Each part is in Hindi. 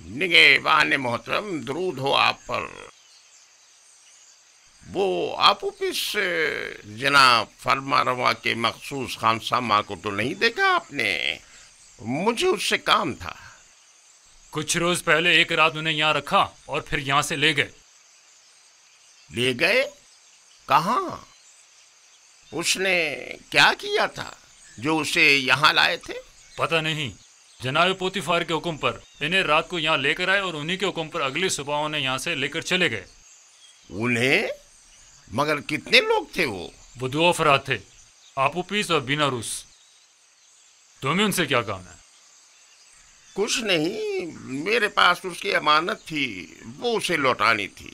निगहबान मोहतरम, दरूद हो आप पर। वो आप ऑफिस जनाब फरमा रवा के मखसूस खानसामा को तो नहीं देखा आपने? मुझे उससे काम था। कुछ रोज पहले एक रात उन्हें यहाँ रखा और फिर यहाँ से ले गए। ले गए? कहाँ? उसने क्या किया था जो उसे यहाँ लाए थे? पता नहीं, जनाब पोतीफार के हुक्म पर इन्हें रात को यहाँ लेकर आए और उन्हीं के हुक्म पर अगली सुबह उन्हें यहाँ से लेकर चले गए। उन्हें? मगर कितने लोग थे वो? 2 अफराद थे, आपूपीस और बीना रूस। तुम्हें उनसे क्या काम है? कुछ नहीं, मेरे पास उसकी अमानत थी, वो उसे लौटानी थी।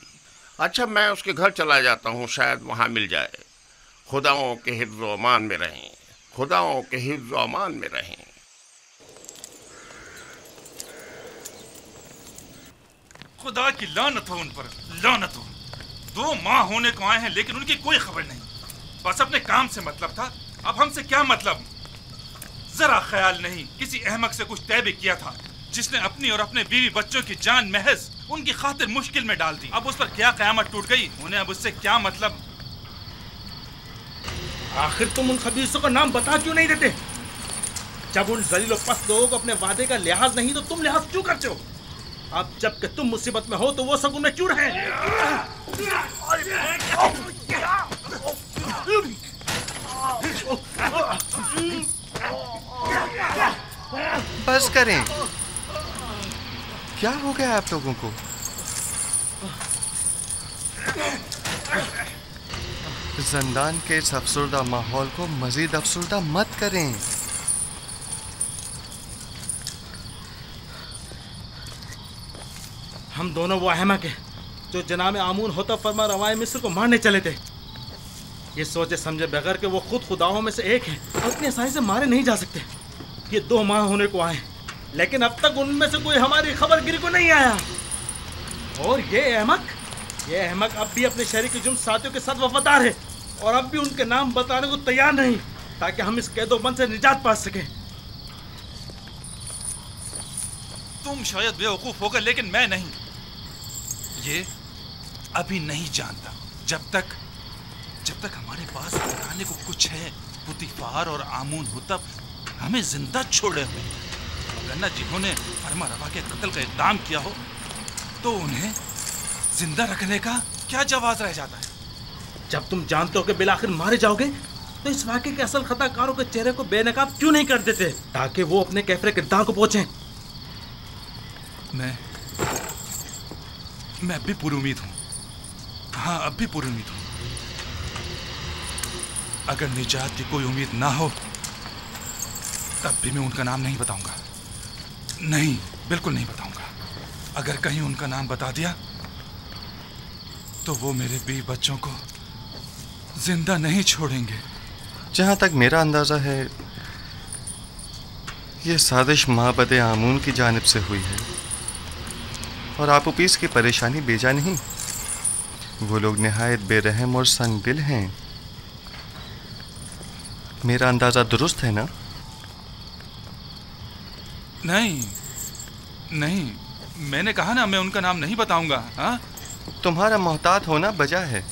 अच्छा, मैं उसके घर चला जाता हूँ, शायद वहाँ मिल जाए। खुदाओं के हिफ्ज़ व अमान में रहें, खुदाओं के हिफ्ज़ व अमान में रहें। खुदा की लानत हो उन पर, लानत हो। 2 माह होने को आए हैं लेकिन उनकी कोई खबर नहीं। बस अपने काम से मतलब था, अब हमसे क्या मतलब? जरा ख्याल नहीं, किसी अहमक से कुछ तय भी किया था जिसने अपनी और अपने बीवी बच्चों की जान महज उनकी खातिर मुश्किल में डाल दी। अब उस पर क्या कयामत टूट गई, उन्हें अब उससे क्या मतलब? आखिर तुम उन खबीसों का नाम बता क्यों नहीं देते? जब उन जलीलो पस्त लोगों को अपने वादे का लिहाज नहीं तो तुम लिहाज क्यों करते हो? अब जबकि तुम मुसीबत में हो तो वो सब उनमें क्यों रहे? बस करें, क्या हो गया आप लोगों को? जिंदान के इस अफसरदा माहौल को मजीद अफसरदा मत करें। हम दोनों वो अहमक हैं जो जनाब आमून होता फरमा रवाए मिस्र को मारने चले थे। ये सोचे समझे बगैर कि वो खुद खुदाओं में से एक है और इतनी आसानी से मारे नहीं जा सकते। ये 2 माह होने को आए लेकिन अब तक उनमें से कोई हमारी खबरगिरी को नहीं आया। और ये अहमक अब भी अपने शहरी के जुर्म साथियों के साथ वफादार है और अब भी उनके नाम बताने को तैयार नहीं ताकि हम इस कैदोबंद से निजात पा सकें। तुम शायद बेवकूफ होगा लेकिन मैं नहीं। ये अभी नहीं जानता। जब तक हमारे पास बताने को कुछ है, पुतीफार और आमून हुतब हमें जिंदा छोड़े हुए, वरना जिन्होंने फरमा रवा के कत्ल का इक़दाम किया हो तो उन्हें जिंदा रखने का क्या जवाब रह जाता है? जब तुम जानते हो कि बिलाखिर मारे जाओगे तो इस वाक़े के असल खताकारों के चेहरे को बेनकाब क्यों नहीं कर देते ताकि वो अपने कैफरे किरदार को पहुंचे? मैं अब भी पुरुमीद हूँ। हाँ, अब भी पुरुमीद हूँ। अगर निजात की कोई उम्मीद ना हो तब भी मैं उनका नाम नहीं बताऊंगा। नहीं, बिल्कुल नहीं बताऊंगा। अगर कहीं उनका नाम बता दिया तो वो मेरे बीवी बच्चों को जिंदा नहीं छोड़ेंगे। जहाँ तक मेरा अंदाज़ा है ये साजिश माबद आमून की जानिब से हुई है और आपूपीस की परेशानी बेजा नहीं। वो लोग निहायत बेरहम और संगदिल हैं। मेरा अंदाज़ा दुरुस्त है ना? नहीं, मैंने कहा ना मैं उनका नाम नहीं बताऊंगा। हाँ, तुम्हारा मोहतात होना बजा है।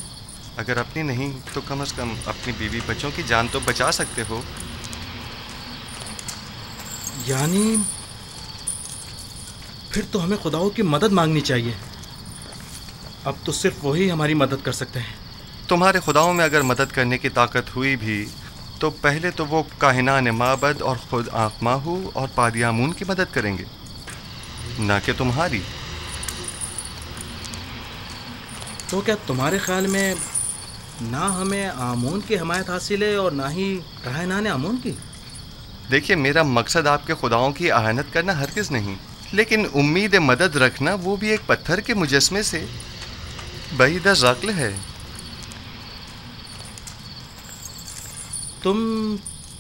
अगर अपनी नहीं तो कम से कम अपनी बीवी बच्चों की जान तो बचा सकते हो। यानी फिर तो हमें खुदाओं की मदद मांगनी चाहिए। अब तो सिर्फ वही हमारी मदद कर सकते हैं। तुम्हारे खुदाओं में अगर मदद करने की ताकत हुई भी तो पहले तो वो काहिनान माबद और खुद आखमाहू और पादियामून की मदद करेंगे, ना कि तुम्हारी। तो क्या तुम्हारे ख्याल में ना हमें आमून की हमायत हासिल है और ना ही काहिनान आमून की? देखिए, मेरा मकसद आपके खुदाओं की आहानत करना हरगिज़ नहीं, लेकिन उम्मीद मदद रखना वो भी एक पत्थर के मुजस्मे से बईद अक़्ल है। तुम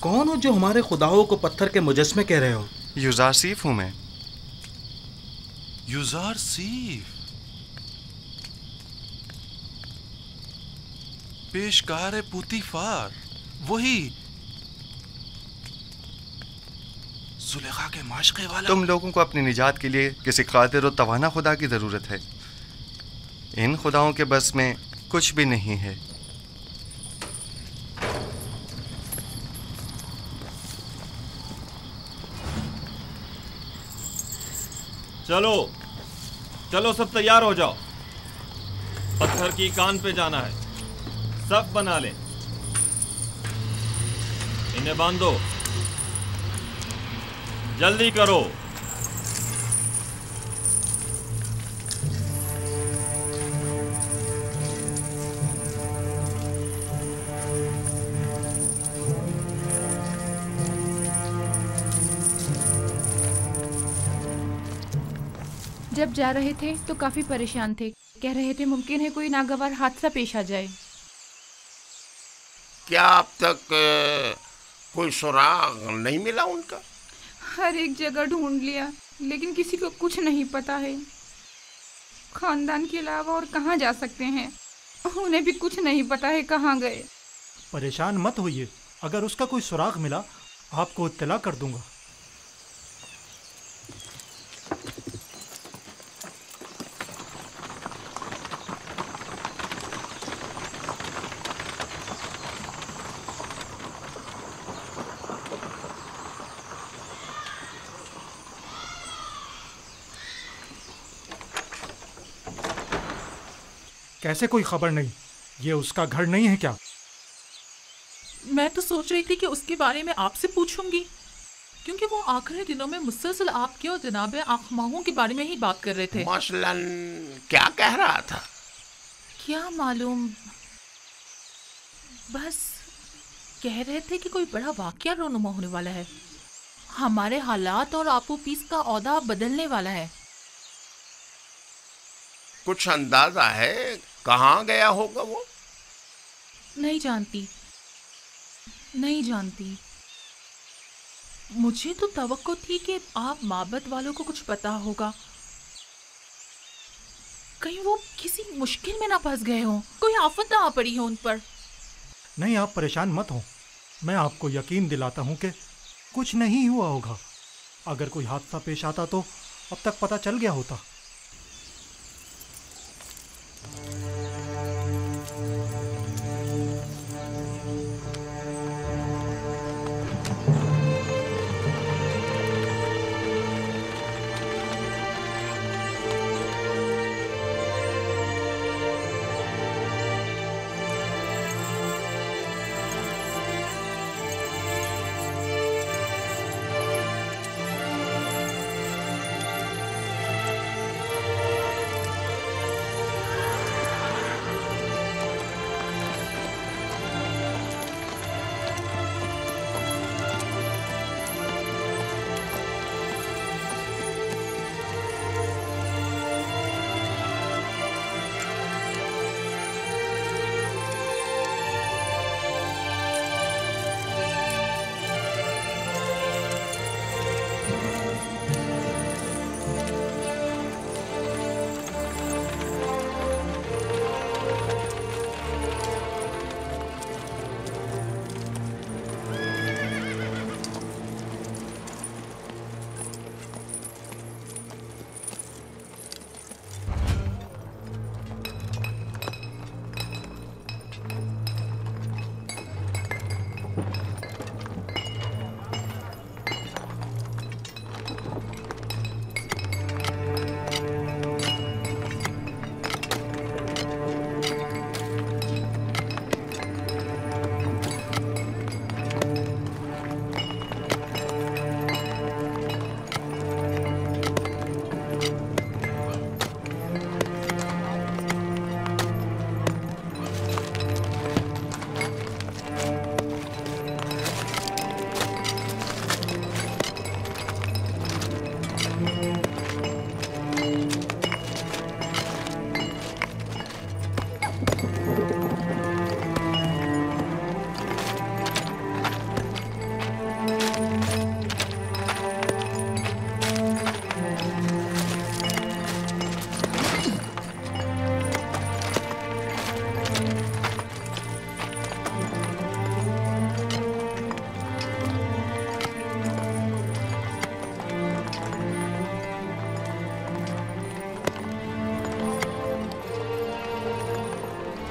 कौन हो जो हमारे खुदाओं को पत्थर के मुजस्मे कह रहे हो? युज़ारसीफ हूँ मैं। युज़ारसीफ, पेशकार पुतीफार, वही जुलेखा के माशके वाला। तुम लोगों को अपनी निजात के लिए किसी कादिर और तवाना खुदा की ज़रूरत है। इन खुदाओं के बस में कुछ भी नहीं है। चलो चलो, सब तैयार हो जाओ। पत्थर की कान पे जाना है। सब बना ले, इन्हें बांधो, जल्दी करो। जब जा रहे थे तो काफी परेशान थे। कह रहे थे मुमकिन है कोई नागवार हादसा पेश आ जाए। क्या अब तक कोई सुराग नहीं मिला उनका? हर एक जगह ढूंढ लिया, लेकिन किसी को कुछ नहीं पता है। खानदान के अलावा और कहाँ जा सकते हैं? उन्हें भी कुछ नहीं पता है कहाँ गए। परेशान मत होइए, अगर उसका कोई सुराग मिला आपको इत्तला कर दूंगा। कैसे कोई खबर नहीं? ये उसका घर नहीं है क्या? मैं तो सोच रही थी कि उसके बारे में आपसे पूछूंगी, क्योंकि वो आखिरी दिनों में मुसलसल आपके और जनाब आखमाहों के बारे में ही बात कर रहे थे। मसलन क्या कह रहा था? क्या मालूम, बस कह रहे थे कि कोई बड़ा वाकया रोनुमा होने वाला है। हमारे हालात और आपो पीस का औदा बदलने वाला है। कुछ अंदाजा है कहाँ गया होगा वो? नहीं जानती, नहीं जानती। मुझे तो तवक्को थी कि आप माबद वालों को कुछ पता होगा। कहीं वो किसी मुश्किल में ना फंस गए हों, कोई आफत ना आ पड़ी हो उन पर। नहीं, आप परेशान मत हो। मैं आपको यकीन दिलाता हूँ कि कुछ नहीं हुआ होगा। अगर कोई हादसा पेश आता तो अब तक पता चल गया होता।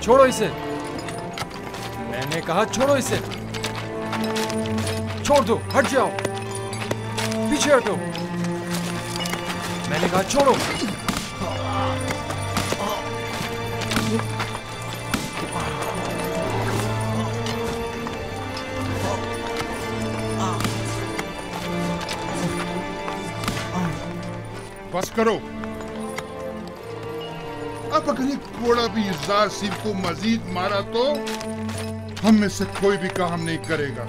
छोड़ो इसे। मैंने कहा छोड़ो इसे। छोड़ दो, हट जाओ, पीछे हटो। मैंने कहा छोड़ो। बस करो। अब अगर ये घोड़ा भी यूज़ार सिंह को मजीद मारा तो हम में से कोई भी काम नहीं करेगा।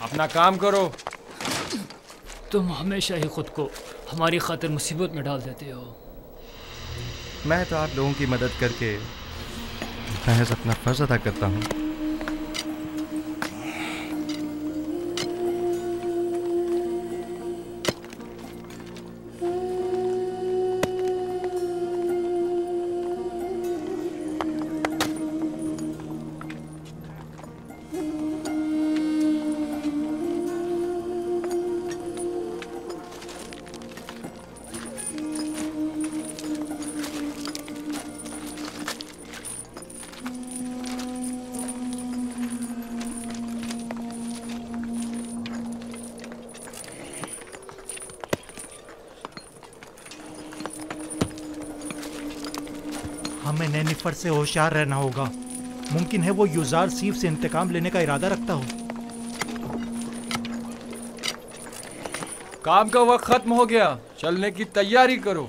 अपना काम करो। तुम हमेशा ही खुद को हमारी खातिर मुसीबत में डाल देते हो। मैं तो आप लोगों की मदद करके महज अपना फर्ज अदा करता हूँ। हमें नैनिफर से होशियार रहना होगा। मुमकिन है वो यूज़ार सीफ से इंतकाम लेने का इरादा रखता हो। काम का वक्त खत्म हो गया, चलने की तैयारी करो।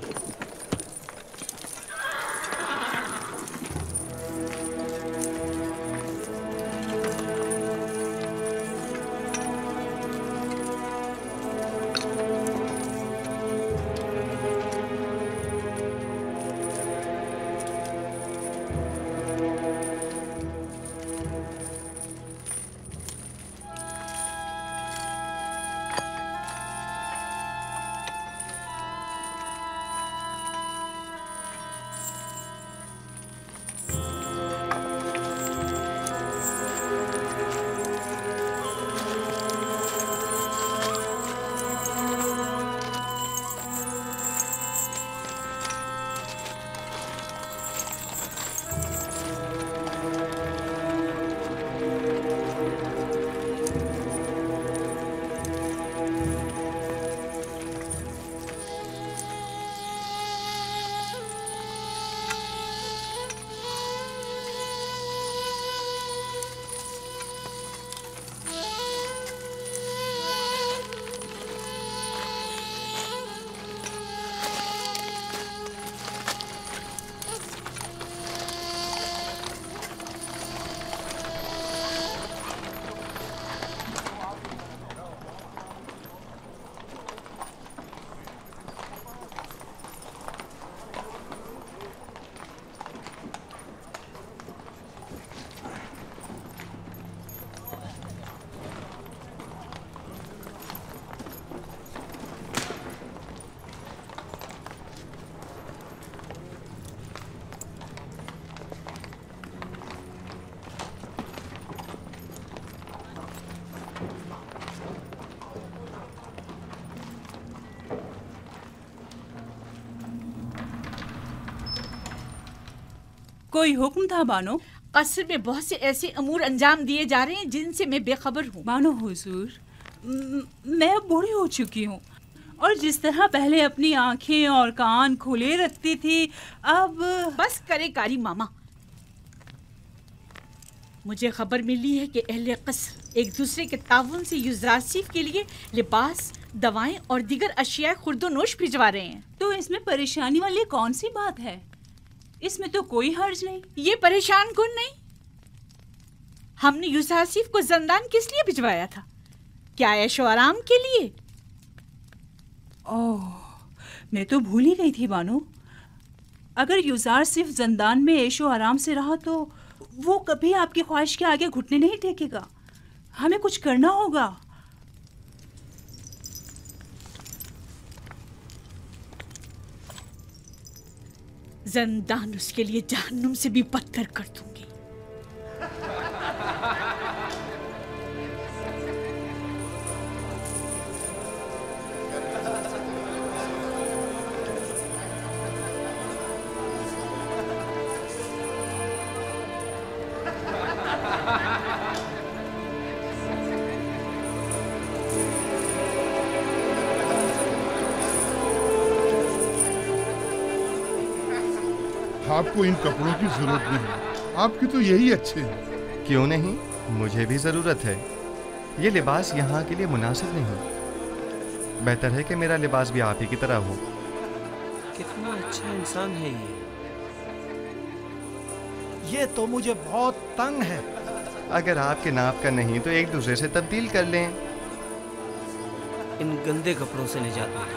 कोई हुक्म था बानो? कसर में बहुत से ऐसे अमूर अंजाम दिए जा रहे हैं जिनसे मैं बेखबर हूँ। बानो हुजूर, मैं अब बूढ़ी हो चुकी हूँ और जिस तरह पहले अपनी आंखें और कान खुले रखती थी अब बस करे कारी मामा। मुझे खबर मिली है कि अहले कसर एक दूसरे के ताउन से यूज़ारसीफ के लिए लिबास, दवाएं और दीगर अशिया खुर्दोनोश भिजवा रहे हैं। तो इसमें परेशानी वाली कौन सी बात है? इसमें तो कोई हर्ज नहीं। ये परेशान कौन नहीं? हमने यूज़ारसीफ को जंदान किस लिए भिजवाया था? क्या ऐशो आराम के लिए? ओह, मैं तो भूल ही गई थी बानो। अगर यूज़ारसीफ जंदान में ऐशो आराम से रहा तो वो कभी आपकी ख्वाहिश के आगे घुटने नहीं टेकेगा। हमें कुछ करना होगा। जंदान उसके लिए जहन्नुम से भी बदतर कर दूंगी। आपको इन कपड़ों की जरूरत नहीं, आपके तो यही अच्छे हैं। क्यों नहीं, मुझे भी जरूरत है। ये लिबास यहाँ के लिए मुनासिब नहीं। बेहतर है कि मेरा लिबास भी आप ही की तरह हो। कितना अच्छा इंसान है ये तो मुझे बहुत तंग है। अगर आपके नाप का नहीं तो एक दूसरे से तब्दील कर लें। इन गंदे कपड़ों से निजात मिली।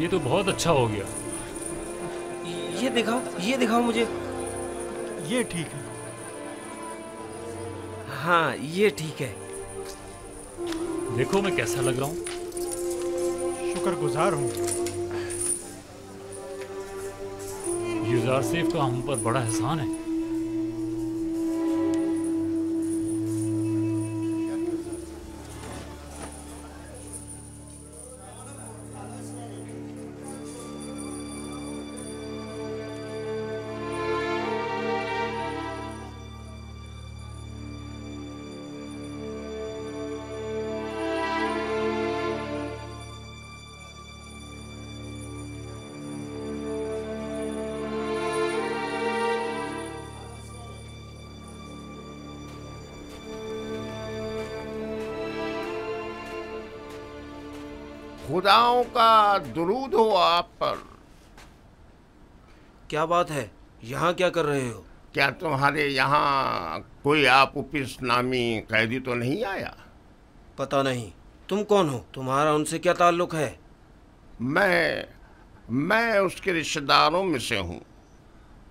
ये तो बहुत अच्छा हो गया। ये दिखाओ मुझे। ये ठीक है। हाँ ये ठीक है। देखो मैं कैसा लग रहा हूँ। शुक्रगुजार हूँ। यूजारसीफ का हम पर बड़ा एहसान है। खुदाओं का दुरूद हो आप पर। क्या बात है, यहाँ क्या कर रहे हो? क्या तुम्हारे यहाँ कोई आपोपिस नामी कैदी तो नहीं आया? पता नहीं। तुम कौन हो? तुम्हारा उनसे क्या ताल्लुक है? मैं उसके रिश्तेदारों में से हूँ।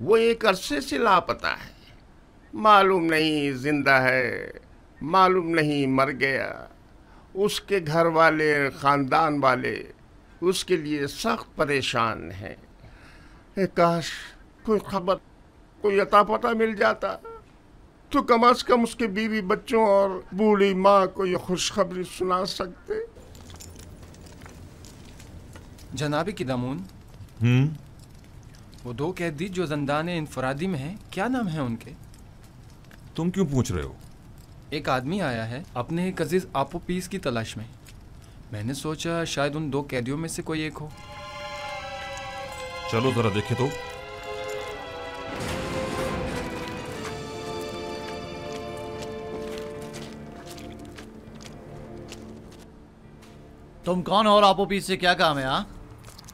वो एक अरसे से लापता है। मालूम नहीं जिंदा है, मालूम नहीं मर गया। उसके घर वाले, ख़ानदान वाले उसके लिए सख्त परेशान हैं। काश कोई खबर, कोई अता पता मिल जाता तो कम से कम उसके बीवी बच्चों और बूढ़ी माँ को ये खुशखबरी सुना सकते। जनाबी किदामून, वो दो कैदी जो ज़ंदान इनफरादी में हैं, क्या नाम है उनके? तुम क्यों पूछ रहे हो? एक आदमी आया है अपने एक अजीज आपोपीस की तलाश में। मैंने सोचा शायद उन दो कैदियों में से कोई एक हो। चलो जरा देखे तो। तुम कौन हो और आपोपीस से क्या काम है? हाँ,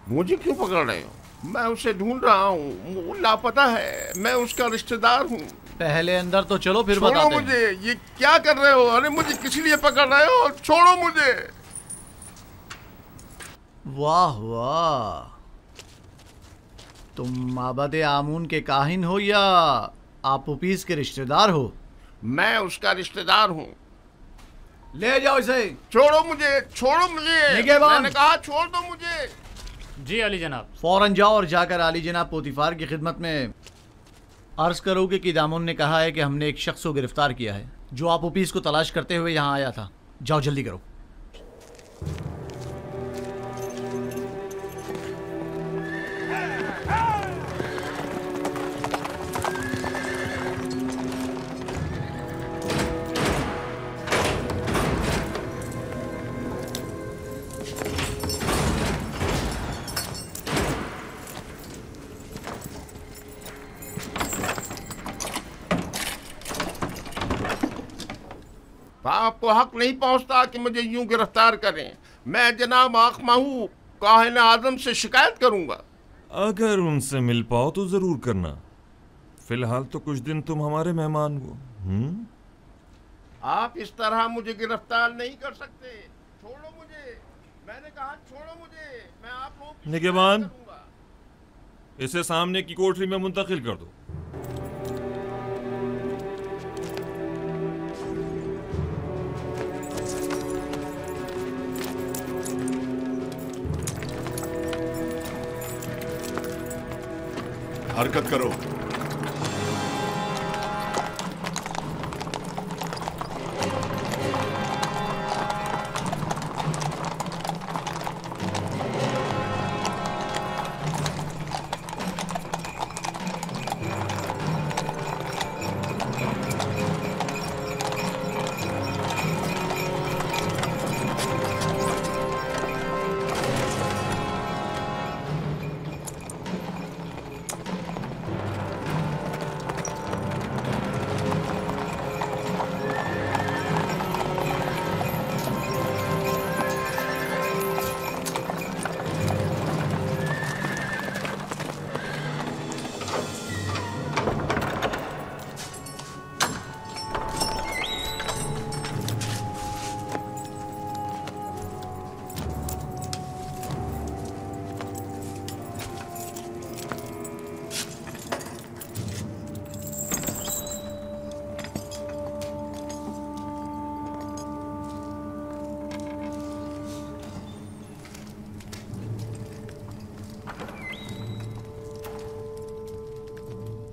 मुझे क्यों पकड़ रहे हो? मैं उसे ढूंढ रहा हूँ, वो लापता है। मैं उसका रिश्तेदार हूँ। पहले अंदर तो चलो फिर बताते हैं। छोड़ो मुझे। ये क्या कर रहे हो? अरे मुझे किस लिए पकड़ रहे हो? छोड़ो मुझे। वाह वाह, तुम माबद आमून के काहिन हो या आपोपीस के रिश्तेदार हो? मैं उसका रिश्तेदार हूँ। ले जाओ इसे। छोड़ो मुझे, छोड़ो मुझे। मैंने कहा छोड़ दो मुझे। जी अली जनाब। फौरन जाओ और जाकर अली जनाब पोतीफार की खिदमत में अर्ज करोगे कि दामुन ने कहा है कि हमने एक शख्स को गिरफ्तार किया है जो आपोपीस को तलाश करते हुए यहाँ आया था। जाओ जल्दी करो। आपको हक नहीं पहुंचता कि मुझे यूं गिरफ्तार करें। मैं जनाब आखमाहू काहिन आजम से शिकायत करूंगा। अगर उनसे मिल पाओ तो जरूर करना। फिलहाल तो कुछ दिन तुम हमारे मेहमान हो। आप इस तरह मुझे गिरफ्तार नहीं कर सकते। छोड़ो मुझे। मैंने कहा छोड़ो मुझे। मैं आप लोगों की निगहबान, इसे सामने की कोठरी में मुंतकिल कर दो। हरकत करो।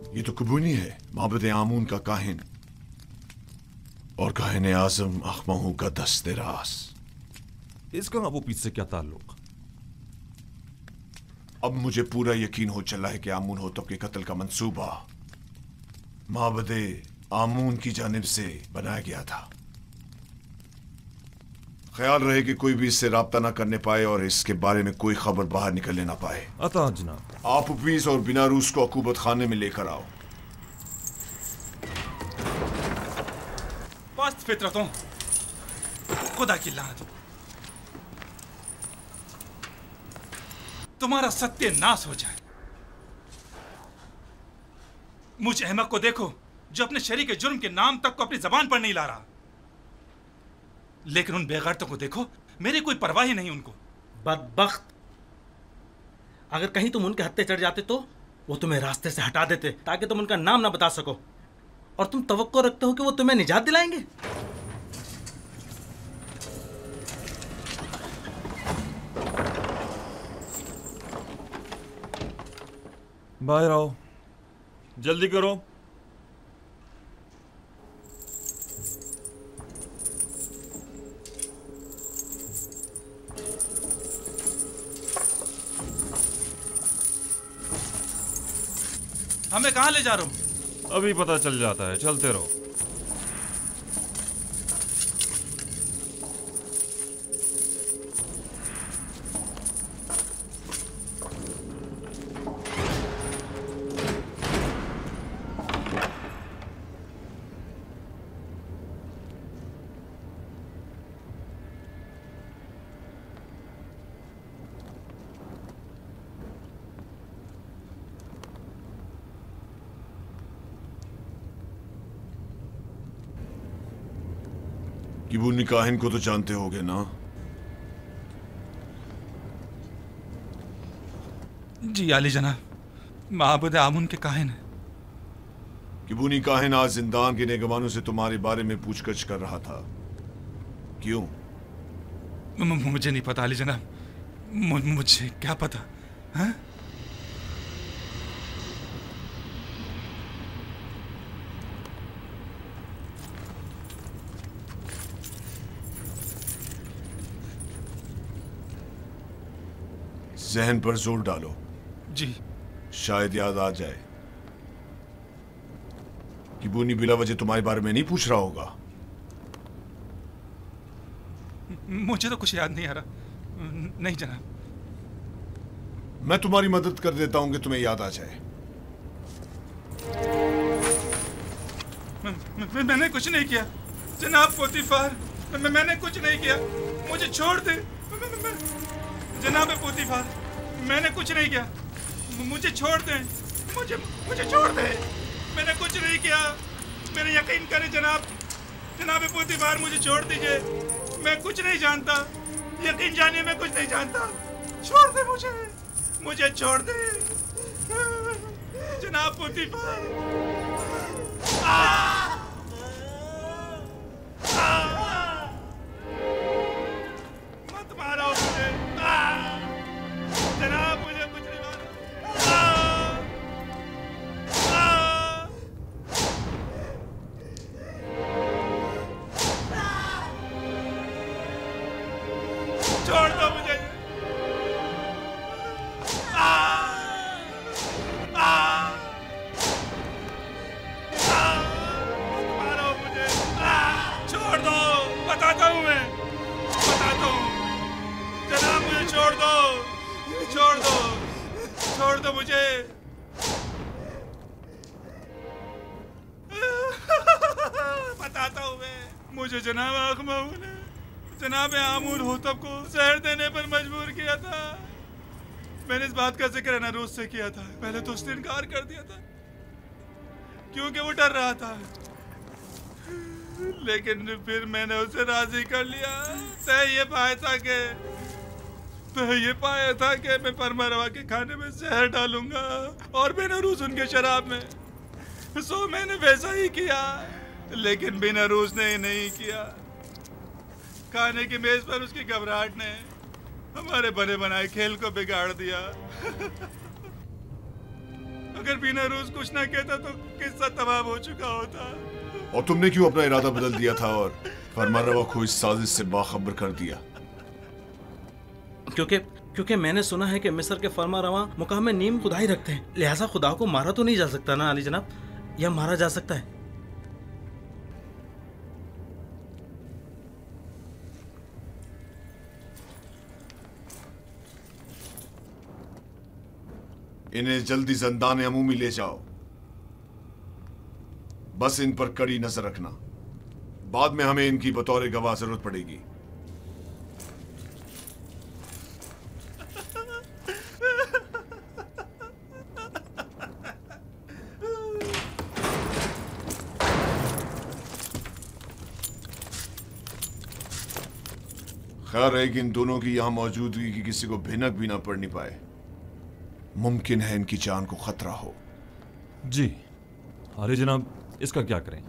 ये तो कुबूनी है, माबद आमून का काहिन और काहिन आजम अखमाहू का दस्ते रास। इसका अबू पीस से क्या ताल्लुक? अब मुझे पूरा यकीन हो चला है कि आमून होतब के कत्ल का मंसूबा माबद आमून की जानिब से बनाया गया था। ख्याल रहे कि कोई भी इससे राब्ता ना करने पाए और इसके बारे में कोई खबर बाहर निकलने ना पाए। अता जनाब। आप उपीस और बिना रूस को अकूबत खाने में लेकर आओ। पास्त फितरतों, खुदा की लानत, तुम्हारा सत्यानाश हो जाए। मुझ अहमक को देखो जो अपने शरीक जुर्म के नाम तक को अपनी जबान पर नहीं ला रहा, लेकिन उन बेगैरतों को देखो, मेरी कोई परवाह ही नहीं उनको। बदबख्त, अगर कहीं तुम उनके हत्थे चढ़ जाते तो वो तुम्हें रास्ते से हटा देते ताकि तुम उनका नाम ना बता सको, और तुम तवक्को रखते हो कि वो तुम्हें निजात दिलाएंगे। बाहर आओ, जल्दी करो। हमें कहाँ ले जा रहे हो? अभी पता चल जाता है, चलते रहो। किबूनी काहिन को तो जानते होगे ना? जी आली जनाब, माबूद आमून के काहिन है। किबूनी काहिन आज जिंदान के नेगवानों से तुम्हारे बारे में पूछगछ कर रहा था। क्यों? मुझे नहीं पता आली जनाब, मुझे क्या पता। हाँ? जहन पर जोर डालो। जी। शायद याद आ जाए। किबूनी बिला वजह तुम्हारे बारे में नहीं पूछ रहा होगा। मुझे तो कुछ याद नहीं आ रहा। नहीं जनाब। मैं तुम्हारी मदद कर देता हूं कि तुम्हें याद आ जाए। मैंने कुछ नहीं किया जनाब पोतीफार, मैंने कुछ नहीं किया, मुझे छोड़ दे जनाब पोतीफार, मैंने कुछ नहीं किया, मुझे छोड़ दे, मुझे छोड़ दे, मैंने कुछ नहीं किया, मेरे यकीन करें जनाब पोतीफार, मुझे छोड़ दीजिए, मैं कुछ नहीं जानता, यकीन जानिए मैं कुछ नहीं जानता, छोड़ दे मुझे छोड़ दे जनाब पोतीफार। मत मारो मुझे जनाब, मुझे कुछ नहीं मारो। मुझे। बताता हूँ मैं। मुझे जनाब आखमाऊ ने जनाब आमून होतब को जहर देने पर मजबूर किया था। मैंने इस बात का जिक्र अनारूस से किया था। पहले तो उसने इनकार कर दिया था क्योंकि वो डर रहा था, लेकिन फिर मैंने उसे राजी कर लिया। तय ये पाया था कि मैं परमारवा के खाने में जहर डालूंगा और बेनारूस उनके शराब में। सो मैंने वैसा ही किया, लेकिन बेनारूस ने नहीं किया। खाने की मेज पर उसकी घबराहट ने हमारे बने बनाए खेल को बिगाड़ दिया। अगर बेनारूस कुछ ना कहता तो किस्सा तमाम हो चुका होता। और तुमने क्यों अपना इरादा बदल दिया था और फरमानरवा को इस साजिश से बाखबर कर दिया? क्योंकि मैंने सुना है कि मिस्र के फरमारवा मुकाम में नीम खुदाई रखते हैं, लिहाजा खुदा को मारा तो नहीं जा सकता ना अली जनाब, या मारा जा सकता है? इन्हें जल्दी ज़ंदान अमूमी ले जाओ। बस इन पर कड़ी नजर रखना, बाद में हमें इनकी बतौर गवाह जरूरत पड़ेगी। खैर है कि इन दोनों की यहां मौजूदगी की किसी को भिनक भी ना पड़नी पाए। मुमकिन है इनकी जान को खतरा हो। जी अरे जनाब, इसका क्या करें?